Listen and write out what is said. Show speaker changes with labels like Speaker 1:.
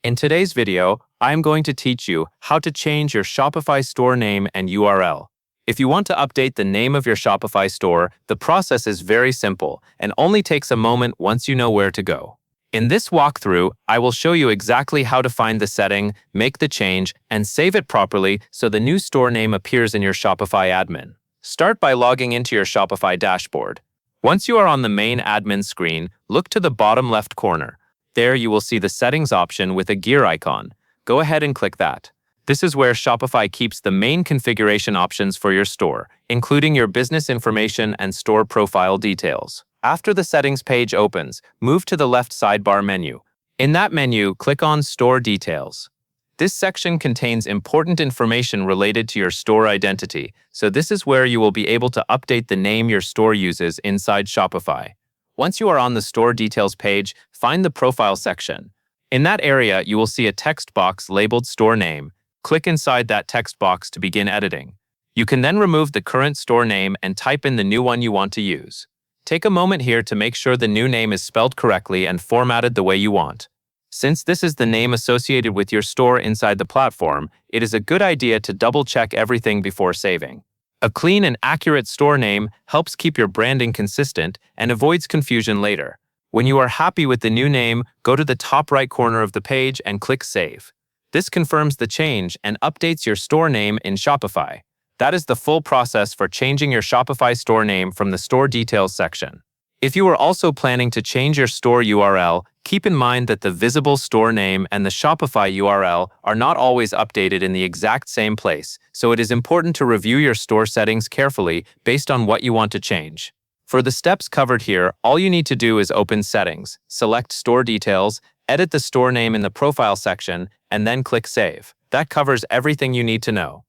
Speaker 1: In today's video, I'm going to teach you how to change your Shopify store name and URL. If you want to update the name of your Shopify store, the process is very simple and only takes a moment once you know where to go. In this walkthrough, I will show you exactly how to find the setting, make the change, and save it properly so the new store name appears in your Shopify admin. Start by logging into your Shopify dashboard. Once you are on the main admin screen, look to the bottom left corner. There you will see the settings option with a gear icon. Go ahead and click that. This is where Shopify keeps the main configuration options for your store, including your business information and store profile details. After the settings page opens, move to the left sidebar menu. In that menu, click on Store Details. This section contains important information related to your store identity, so this is where you will be able to update the name your store uses inside Shopify. Once you are on the Store Details page, find the Profile section. In that area, you will see a text box labeled Store Name. Click inside that text box to begin editing. You can then remove the current store name and type in the new one you want to use. Take a moment here to make sure the new name is spelled correctly and formatted the way you want. Since this is the name associated with your store inside the platform, it is a good idea to double-check everything before saving. A clean and accurate store name helps keep your branding consistent and avoids confusion later. When you are happy with the new name, go to the top right corner of the page and click Save. This confirms the change and updates your store name in Shopify. That is the full process for changing your Shopify store name from the Store Details section. If you are also planning to change your store URL, keep in mind that the visible store name and the Shopify URL are not always updated in the exact same place, so it is important to review your store settings carefully based on what you want to change. For the steps covered here, all you need to do is open Settings, select Store Details, edit the store name in the Profile section, and then click Save. That covers everything you need to know.